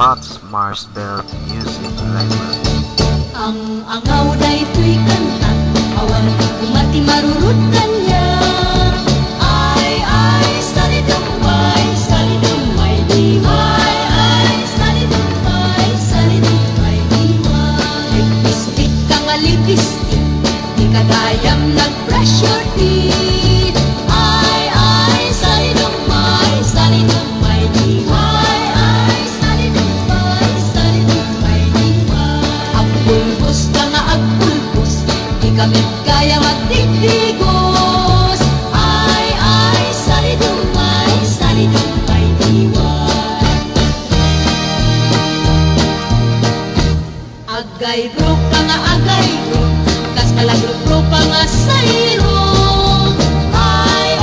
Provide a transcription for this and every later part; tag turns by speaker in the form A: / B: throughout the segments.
A: Fox Mars Belt Music Library.
B: Ang angaw na ito'y kanta, awan kumati marurutan niya. Ay, salidumay, salidumay, diway. Ay, salidumay, salidumay, diway. Lipistik ka nga lipistik, di kagayang nag-brush your teeth. Ay, salidumay, salidumay, diway. Ay, salidumay, salidumay, diway. Agpulbos ka nga agpulbos, di kami kaya magtigdigos. Ay, salidumay, salidumay, diway. Agay bro ka nga agay bro, kas kalagro pa nga sayro. Ay,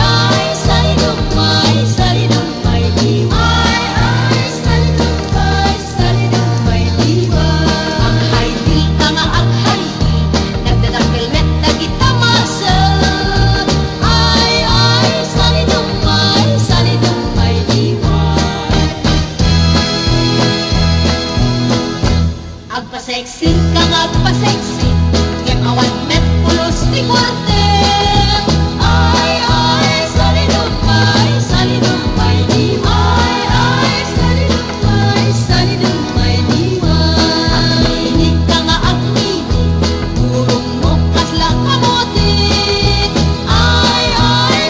B: salidumay, salidumay, diway. Ay, salidumay, salidumay, diway. Ang high-heel ka nga ang high-heel, nagdadang-helmet na kita muscle. Ay, salidumay, salidumay, diway. Agpa-sexy ka nga pa-sexy, kem awan met pulos di kwartet. Ay, salidumay, salidumay, diway. Ay, salidumay, salidumay, diway. Agminig ka nga agminig, purong mo kaslang kamotik. Ay,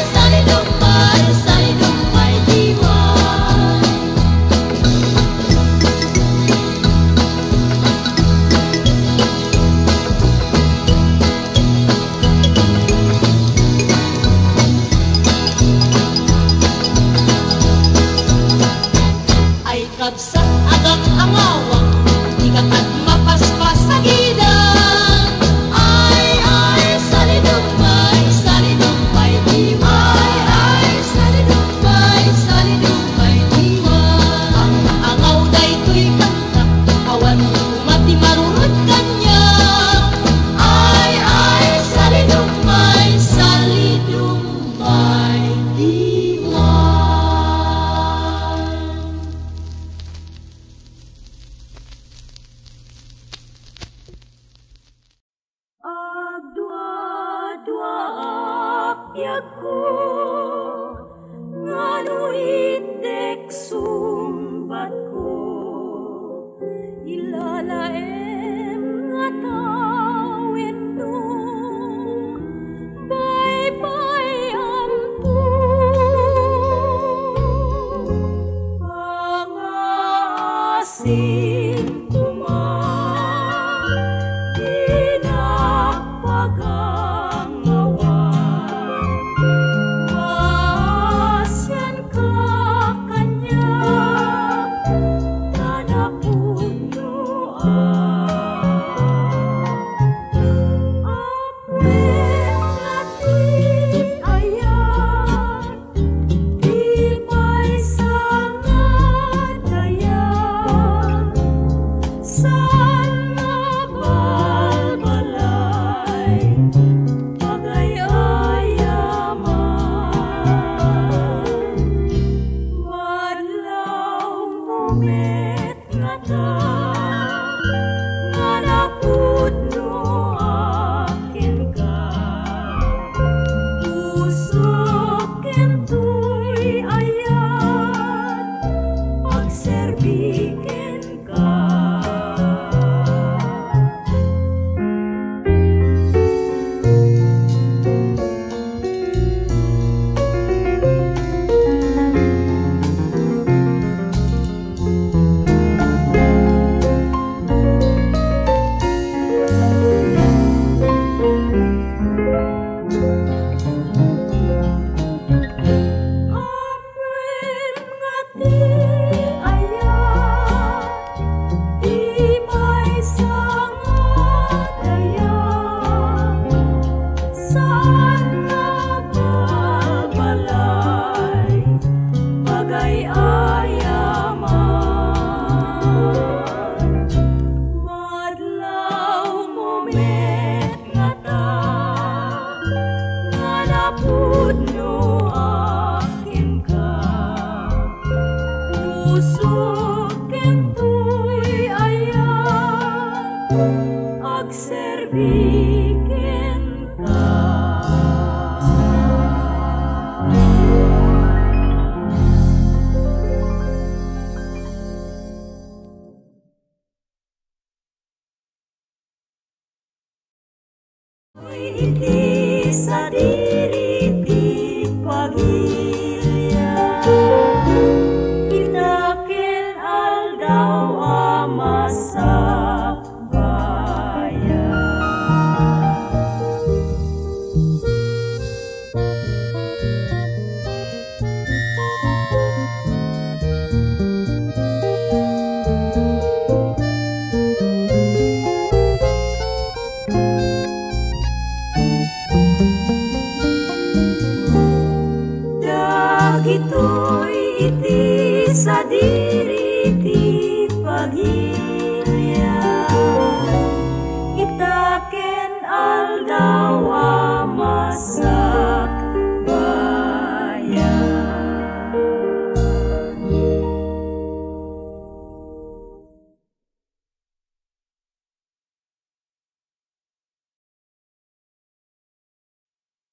B: salidumay, salidumay, diway. Ay kabsat agang angawang, di ka kat mapaspas sa gidang. Ay, salidumay, salidumay, diway. Ay, salidumay, salidumay, diway. Ang angaw daytoy kanta, awan kumati marurot kanya. Ay, salidumay, salidumay, diway. Agdwa-dwa akyag ko, ngano itek sumbat ko. Ilalaem nga tawid no, bye-bye ampo. Pangasin kuman, dinapagangawan. agserbikin ka. Hindi sa diri ti pagilya, itaken aldaw amasak bayan. Dagitoy iti sa diri ti pagilya, itaken aldaw amasak bayan.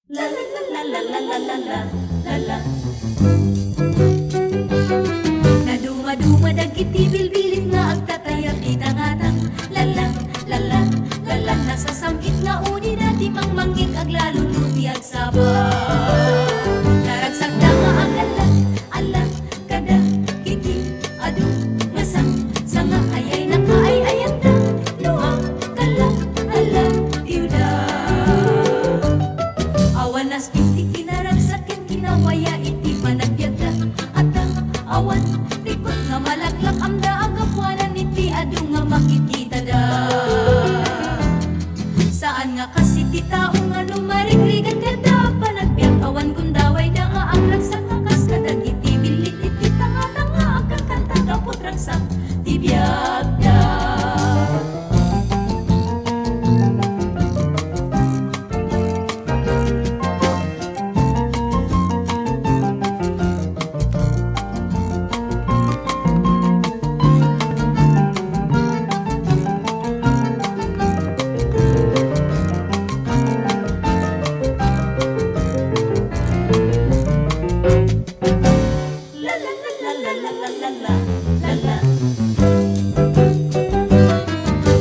B: La la la la la la la la la la. Naduma-duma dagiti bilbilit nga agtatayag di tangatang lala lala lala. Nasa samkit nga uni dati mangmangik aglalong nuti agsaba. Naragsak na nga agala ala kada kiki adu ngasang sanga ayay nakaay-ayag na luang kala ala tiuda. Awan nas pinti kinaragsakin kinawaya iti panagbiag na atang awan rikot nga malaklak amda agapwanan iti adu nga makikita da. Saan nga kasi ti tao nga numarigrigan kada panagbiag awan gundaway da nga ang ragsak nga kaskadag iti bilit iti tanga-tanga agkakanta kapot ragsak ti biag da.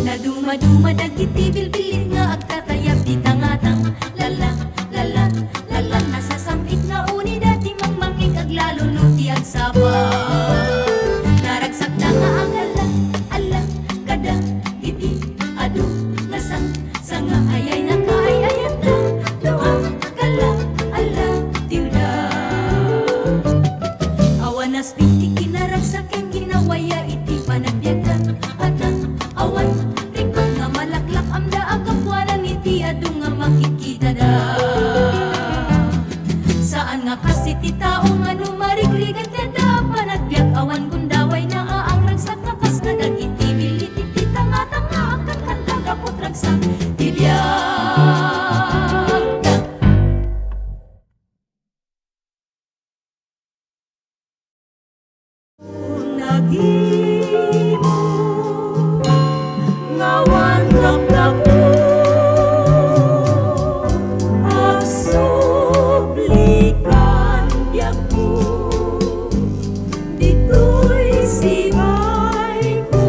B: Naduma-duma dagiti bilbilit nga agtatayag di tangatang lala lala lala. Nasa samit nga uni dati mangmangik aglalo nuti agsaba. Naragsak na nga agala ala kada giti adu ngasang sanga ayay nakaay-ayag na luang kala ala tiuda. Awan nas pinti kinaragsakin kinawaya iti panagbiagan atang awan rikot nga malaklak amda agapwanan iti adu nga makikita da. Saan nga kasi ti tao nga numarigrigan kada panagbiag awan gundaway na ang ragsak nga kaskadag iti bilit iti tanga-tanga agkakanta kapot ragsak ti biag da. Nagimo ngawan kapdapo agsublikan biag ko dito'y sibay ko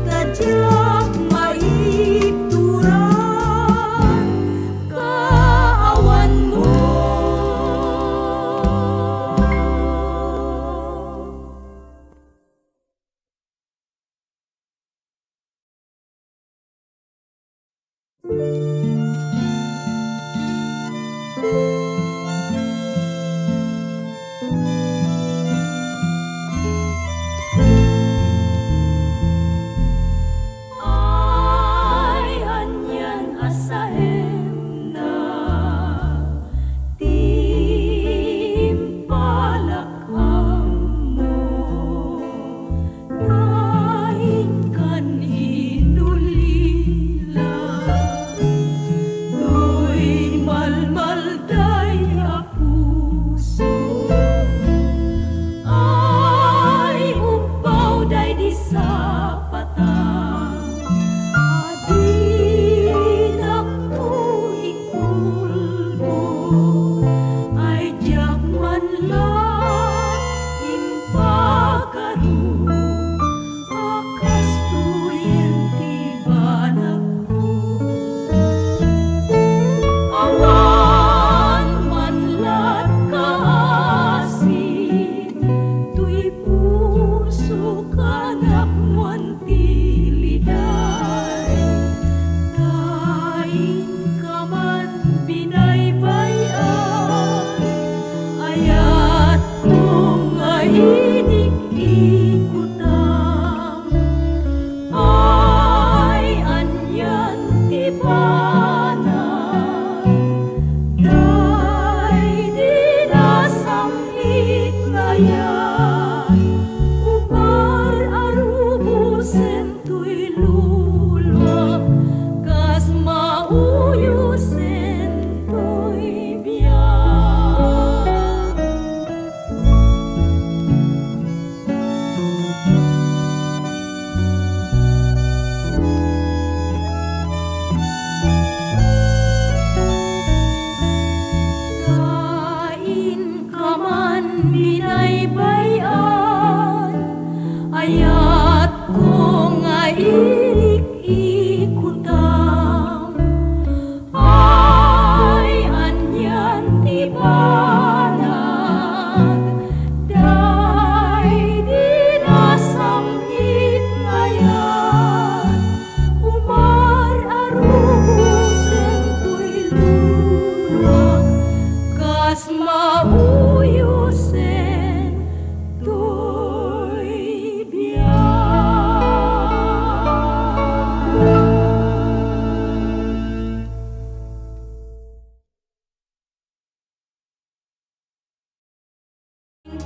B: kadyak maituran kaawan mo. Ay anyan asahem na timpalakam mo kain kan inulila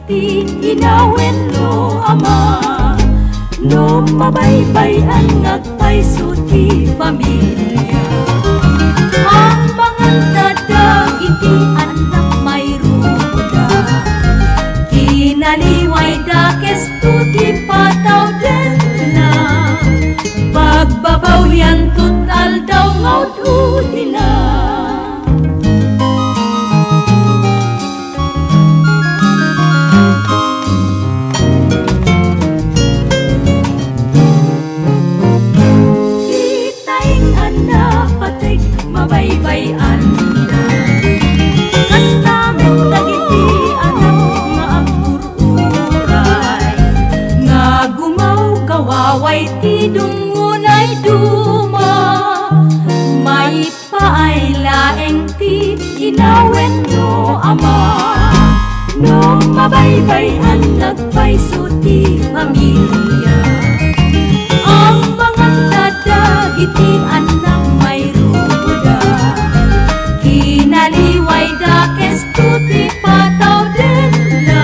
B: ti inawen no ama, no mabaybayan ngagpaiso ti pamilya. Ang mga dadagiti anak may ruda, kinaliway dakes tuti pataw den na, pagbabaw yan tutal daw ngaw na. Kitaing anak patig mabaybayan na, kastamet dagiti anak nga agpururay, nga gumaw kawaway ti dungunay duma, may paay laeng ti inawen no ama, no mabaybayan nagpaiso ti pamilya. Ang mga dadagiti anak may ruda, kinaliway dakes tuti pataw den na,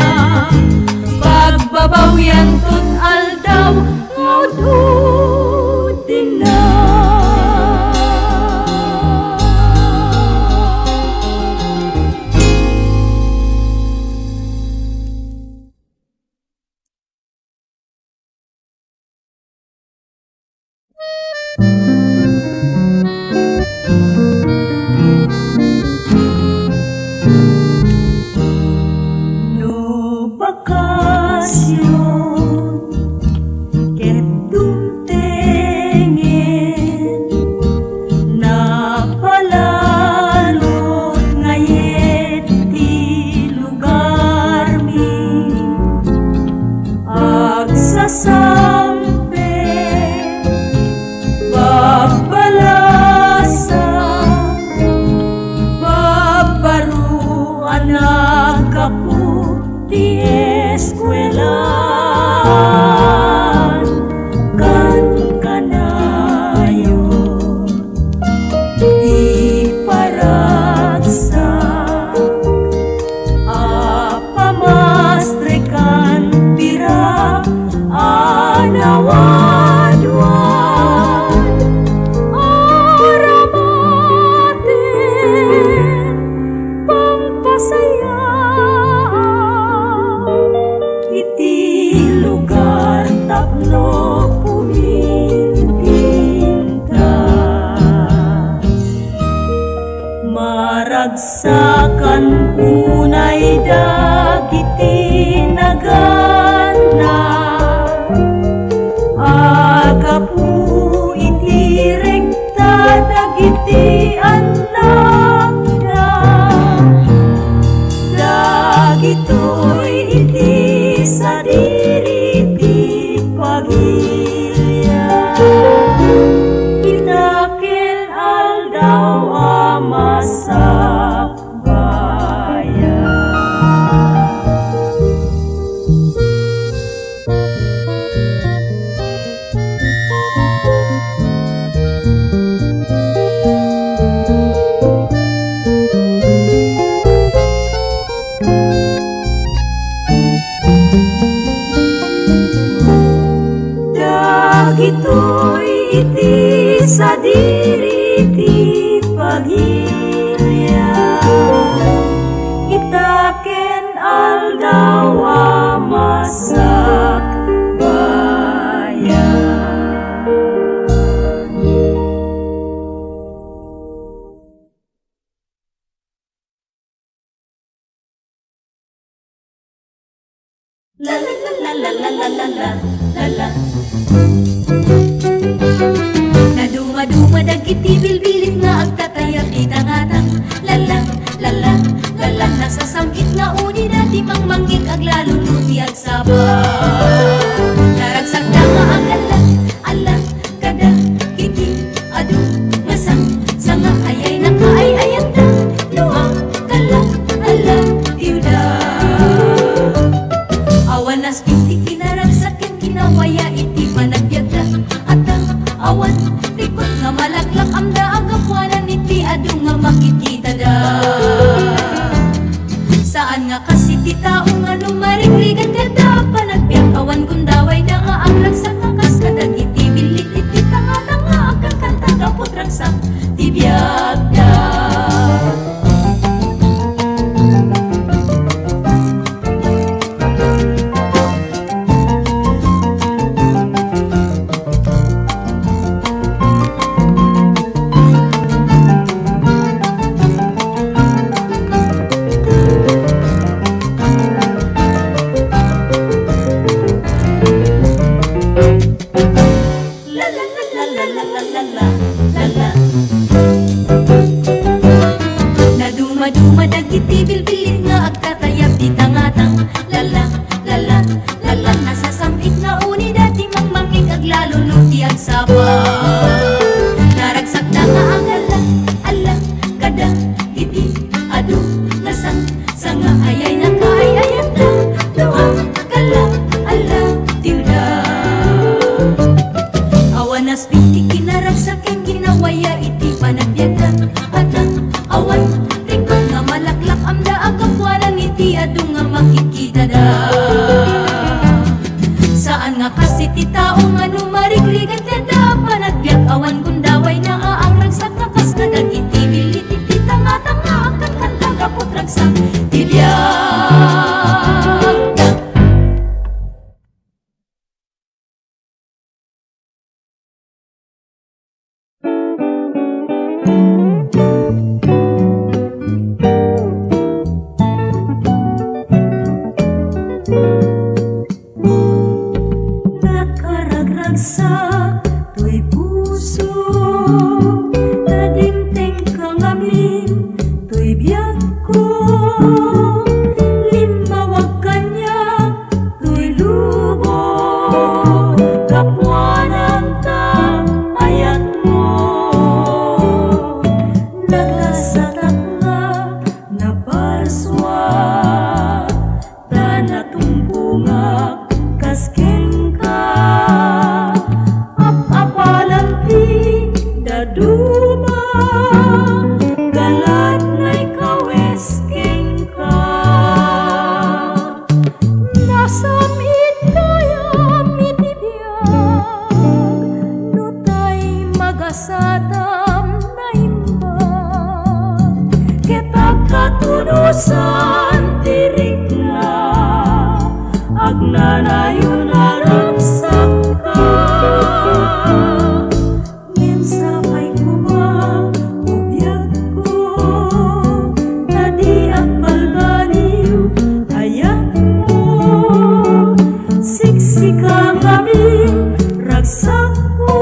B: pagbabaw yan tut aldaw ngawd din na. No bakasyon ket dumtengin, napalalot ngayet ti lugar mi, agsasampe babalasa, babaruan nagapu di eskwelan, kan kanayon di paragsak, apamastrekan pira anawadwan, aramaten pampasayaan, iti lugar tapno pumipinta, maragsakan unay dagiti nagana, agapu iti rekta dagiti anak na, dagitoy iti sadiri ti pagilya, itaken aldaw amasak bayan. Dagitoy iti sadiri ti pagilya, itaken aldaw amasak bayan. La la la la la la la la la la. Naduma-duma dagiti bilbilit nga agtatayag itangatang lala lala lala, nasasangkit nga uni dati mangmanggit aglaluluti agsaba, naragsak na nga ang lala ala kada kiti adu ngasang sanga ayay na kaay-ayang da luang kala ala tiuda, awan nas pinti kinaragsakin kinawaya iti managbiag da atang awan tikot nga malaklak amda agapwanan iti adu nga makikita da, saan nga kasi ti taong ano marikrigan kada panagbiyak awan gundaway na aanglag sa kakas kadagiti bilit iti tanga-tanga akan kanta kapot ragsak ti biyak da. Naduma dagiti bilbilit nga agtatayab di tangatang lala lala lala nasasamit nga uni dati mangmangig aglalolo ti agsaba naragsak na nga ang ala kada iti adu nasang sanga ayay na kaayayat na doang kala ala tilda awan nas pinti kinaragsak yang ginawaya iti panagbiagan at awan nga malaklak amda agkapwanan iti adu nga makikita da saan nga kasi ti taong ano marikrigan kada panagbiak awan gundaway na aang ragsak kakas kadag iti bilit iti tanga-tanga akan kanta kapot ragsak ti biak da. Nakaragsa to'y puso nadimteng kang amin to'y biyak ko limawag kanya to'y lubo kapwanan ka ayat mo naglasatak nga na parswa tanatumpunga kasken ka apalanti daduma galat na'y kawesken ka nasamit kaya mitibiyag nutay magasatam na imbag ketag katunusan tirik na agnanayon naragsak ka minsapay kumagubiyag ko tadi ang palbaliw ayat mo siksikang aming ragsak ko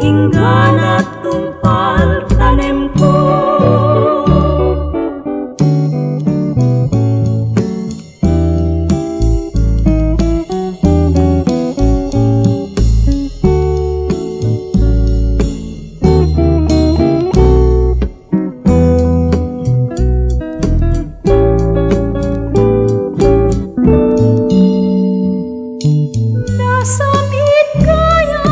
B: ingganat tumpal tanem ko. Nasamit kaya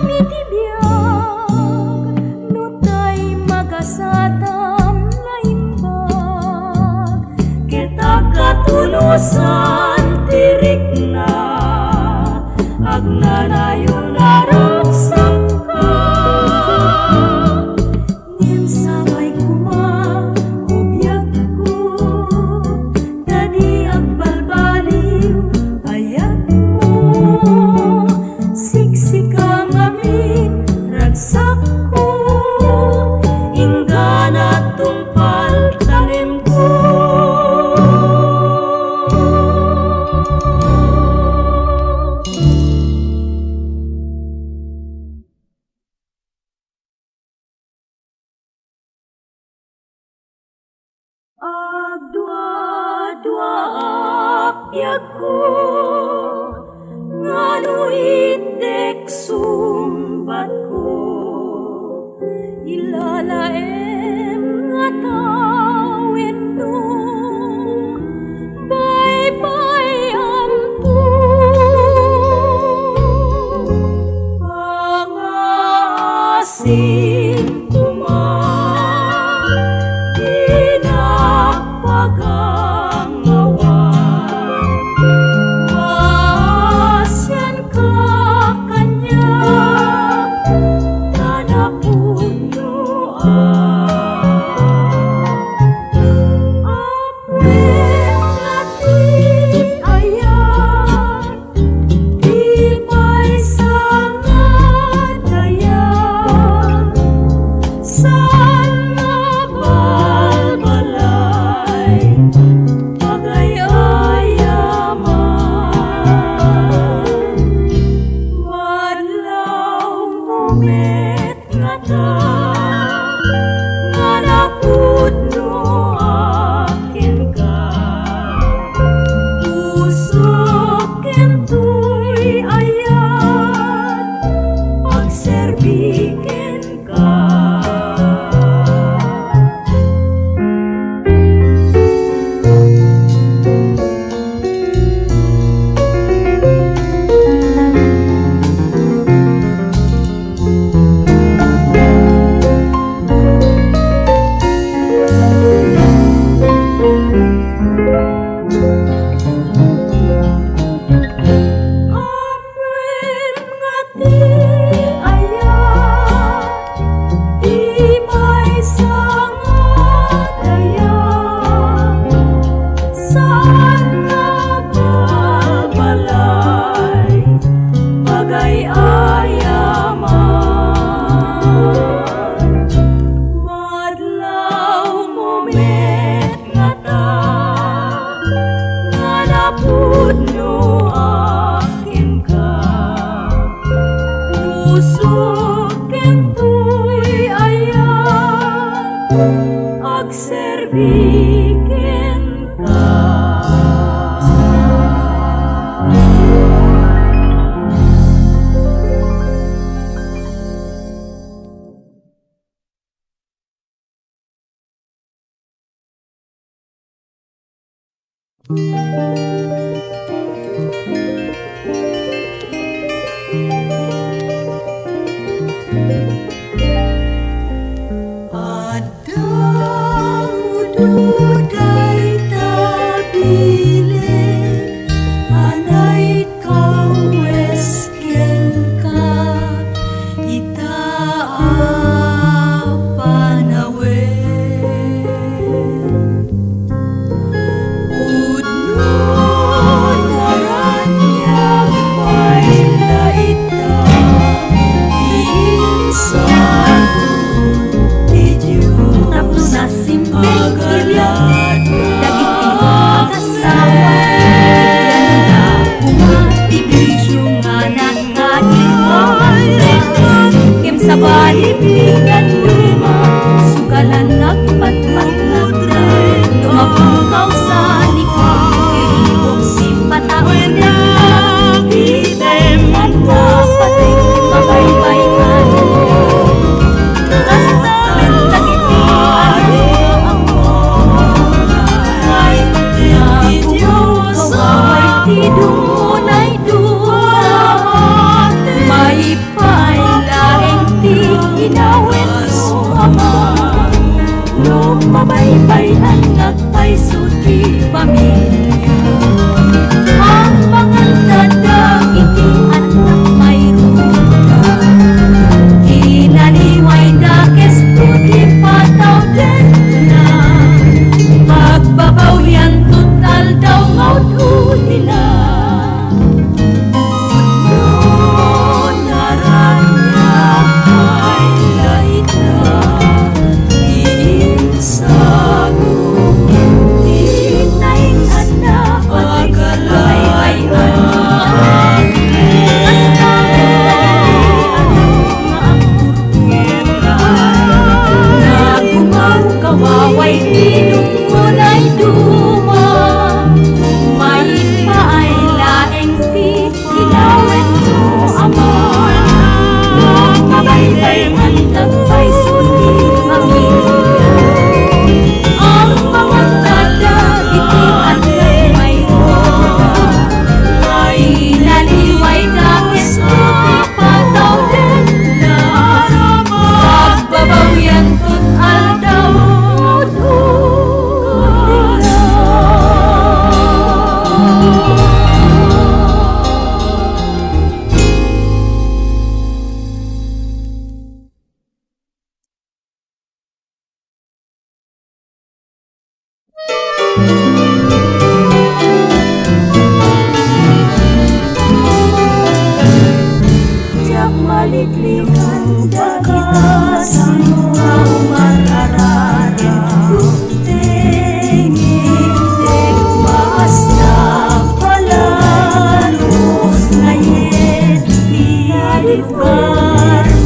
B: mitibiyag nutay magasatam na imbag ketag katulusan tirik na agnanayon naragsak ka ngem sabay kumagubiyag ko tadi ang balbaliw ayat siksikang amin ragsak ko ingganat tumpal tanim ko. Agdua-dua akbyag ko ngano itek sumbat ko ilalaem nga tawid nung bye-bye ampo pangasin kuma dinagpagang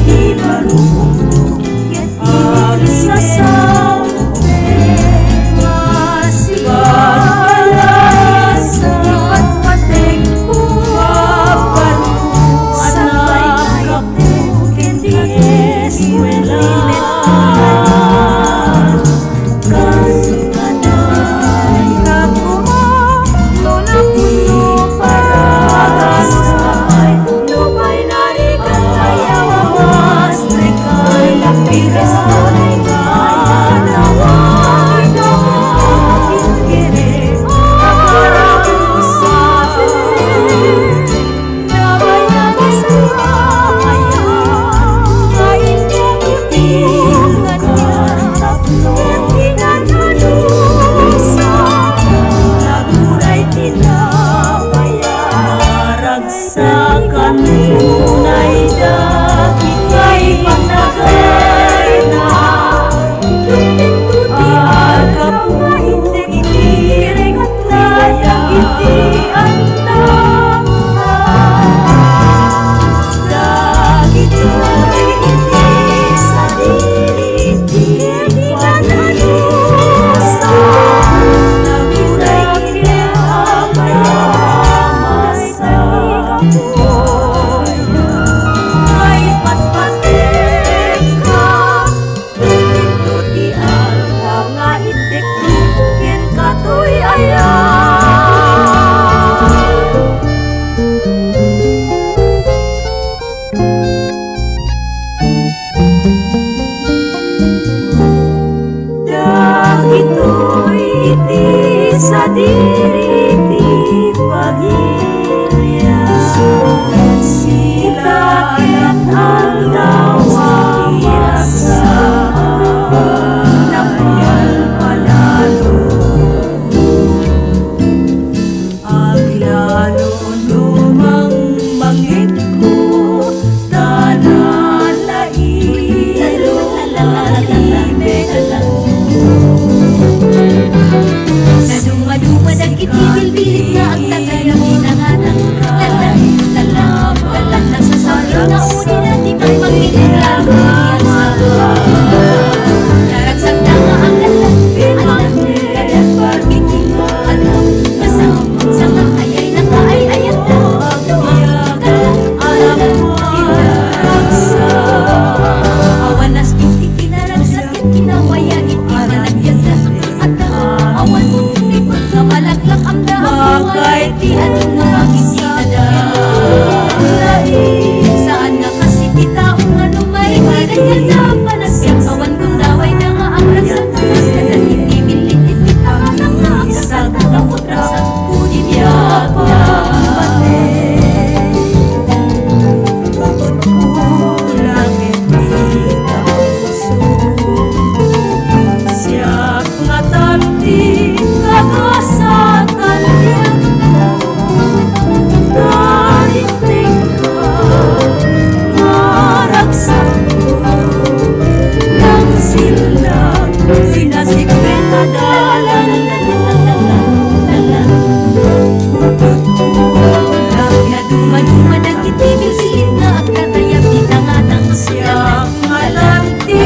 B: Di baru eskwela kasukanay kakuma tunapuno parasay lupay narikan kaya wawas trekay lapires tunay kanaway nawagin kere kakarang sabi nabayag sa kaya kain niyang itingan niya hindi na nalusa naguray tinabayarag sa kanunay dati kay panagay na tuti agap na hindi itiring at layang hindi antang lagi tuloy hindi sa diri hindi na nalusa naguray tinabayamay sa kapoy kahit patpatek ka tuti alka nga itik ken katoy dagitoy iti sa diri ti pagilya sila ket aldawa mirasa napayal palalo aglalo lumang mangit ko naduma-duma dagiti bilbilit nga agtagay ang hinangatang lalang, lalang, lalang nasasabi na uni natin magpagpiliglalo niya sa naragsak na nga ang lalang alam, lalang barbikin mo alam masang, sangang ayay na kaay-ayat na tumagang alam mo kinaragsa awan nas binti kinaragsak yan kinawaya iti managyan na at awan ribot nga malaglak ang daan bakay ti anong nga magisinadaan saan nga kasi ti taong nga numarikigan nga dapan at awan kung daway na nga ang ragsak mas kanan iti bilit iti tangang nga ang kasal kakapot ragsak punibiyag na pate bukod kulang iti kapuso siyak nga tanti kagasatan niyan mo narinig ka maragsak ko nang silang pinasikpeta dalan mo bukod kulang naduma-duma dagiti bilbilit nga agtatayab di tangatang siyak nga lanti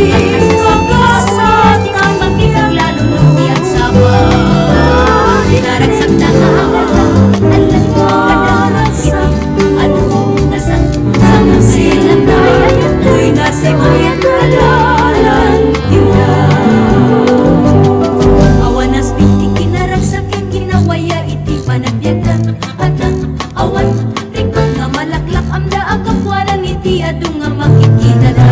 B: kagasatan magkitaglalo lumiyag sama dinaragsak na nga ang alam kadang ano nasang sangang silang ayayat ko'y nasiguyan kalalan tila awanas binti kinaragsak yung ginawaya iti panagbiagan at awan rikot nga malaklak ang daag kapwanan iti adung nga makikita na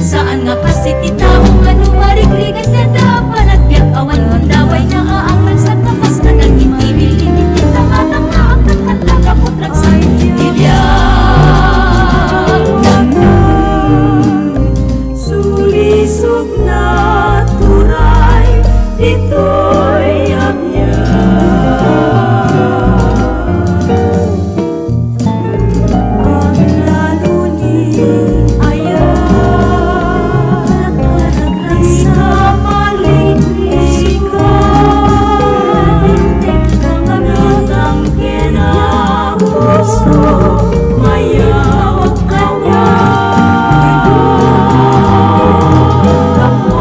B: saan nga kasi ti taong nga numarigrigan nga dapan at biyak awan kung daway na nga ang ragsak kapas na nag-itibil iti tangatang nga ang kakalagapot ragsak tibiyag naman sulisog na turay dito'y agyan ang lalo ni ayan di ka maligrigan nga natang kinapuso mayaw ka niya kapwa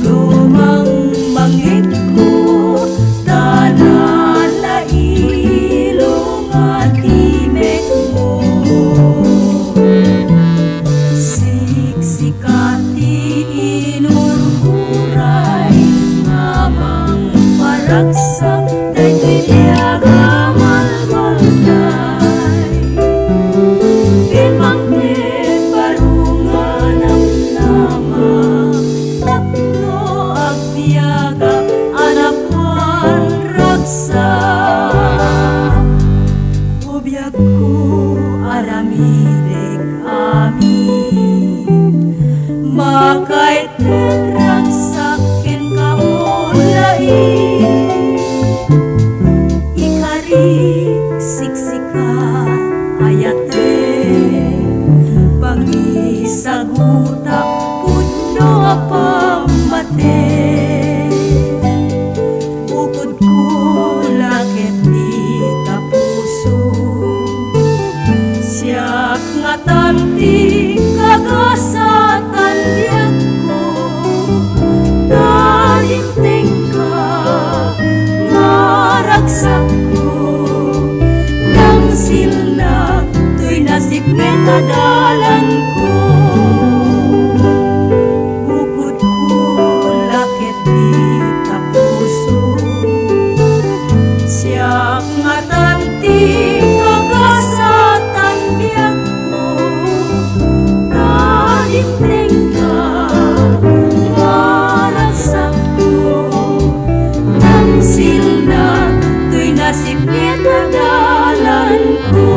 B: lumang mangit ko tanan lailong at imek mo. Siksikati inurkuray ngamang paragsak daytoy diaga malbalday. Pinmangte barungan ang nama tatlo agtiaga anapan raksa. Ubiyag ko aramidek amin makay teragsakin kaulain. Ikarik siksika ayate pangisagutak puno apamate. Bukod ko lakit di kapuso siyak nga tanti kagasatan diyak ko. Talimting ka ngaragsak ko nang silnag to'y nasip metadalan ko. Bukod ko lakit di kapuso siyak nga tanti kagasatan biyak ko. Talimting ka ngaragsak ko nang silnag to'y nasip metadalan ko.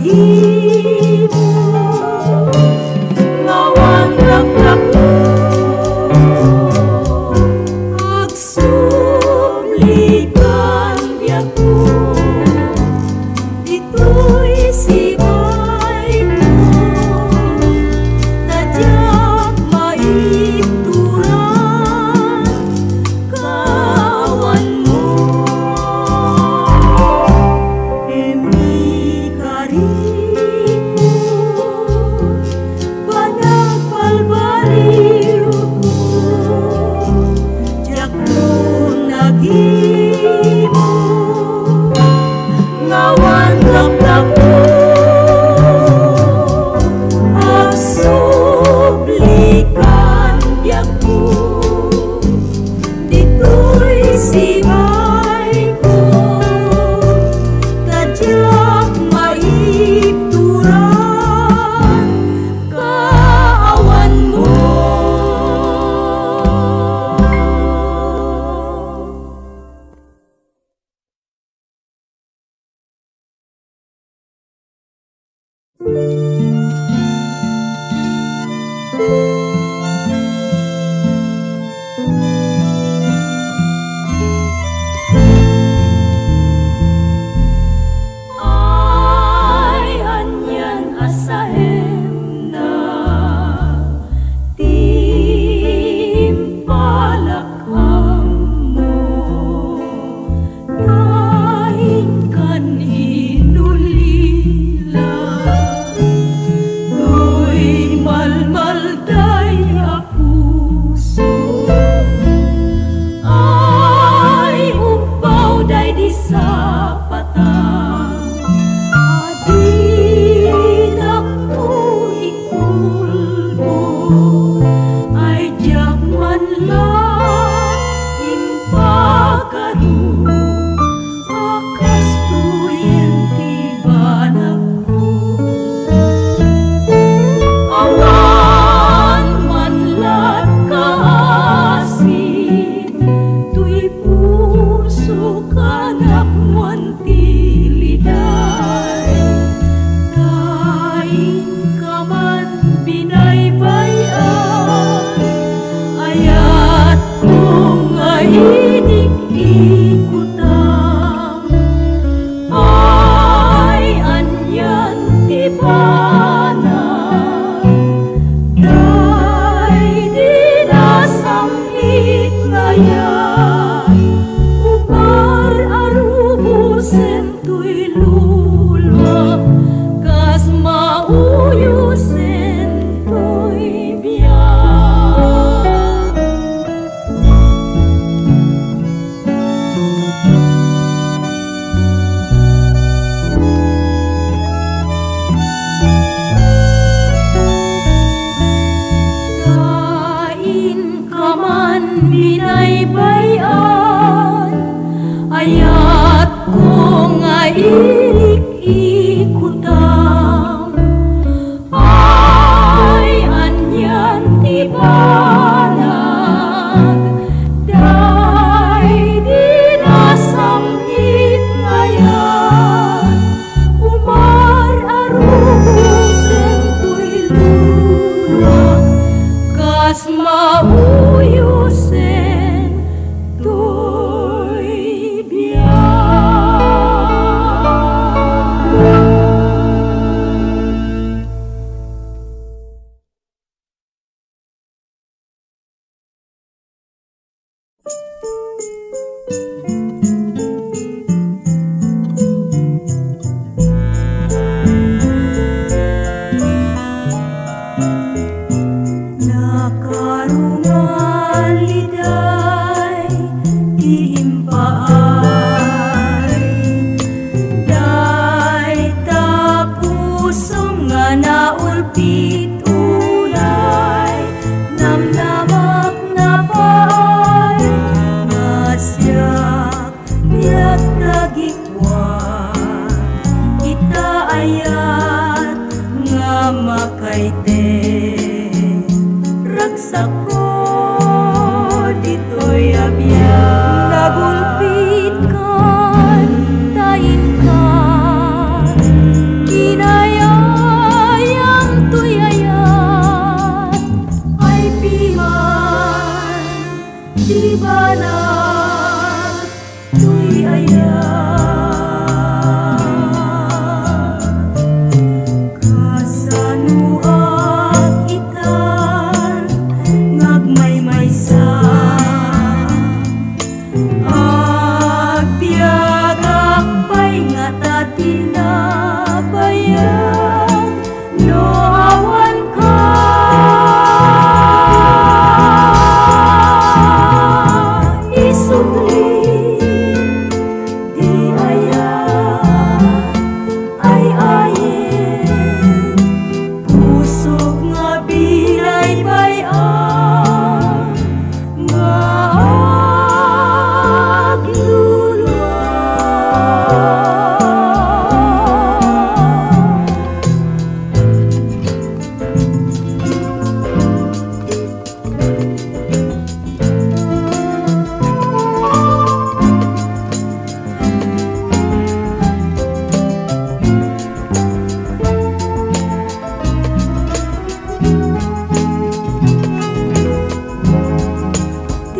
B: nahimo ngawan rakrakmo agsublikan biagko dito'y sibay mo tadyak maibturan kawan mo emi kariko banag palbaliw ko jak mo nagimo ngawan rakrakmo agsublikan biagko dito'y sibay ko tadyak maibturan kaawan mo. Ay anyan asahem na timpalakam mo nahin kan inulila to'y malmalday a puso ay upaw day di sa patang adinak mo ikulmo ay diyak man lang impagaru akas tuyen tibanag ko awan manlat kaasin tuy puso kanak mantiliday daing kaman binaybayan ayat kong ahinig ikutam ay anyan tibanag day dinasamhit ngayan upar arubusen tuy lulwa kas mauyusen tuy biyak kain kaman binaybayan ayat kong ailik ikutam ay anyan tibanag day dinasamhit ngayan umar arubusen tuy lulwa kas mauyusen tuy biyak. Nakarumaliday tiimpaay day tapusong nga naulpit ulay namnamak na pay nasyak tiyak tagikwan kita ayat nga makayte ragsak ko dito'y abiyag nagulpit kan tayin kan kinay di bana tuy aya kasano itan ngagmaymaysa agbiagak pay nga tatinabayan no awan ka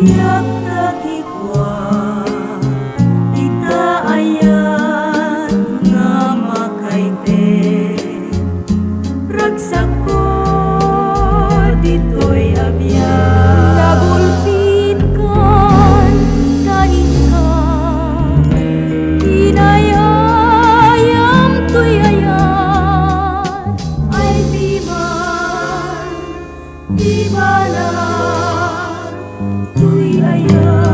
B: tiap takikwa ita ayan nga makaite ragsak ko dito'y abyan nagulpit kan kanin ka inayayam to'y ayan ay di man di bala tuy aya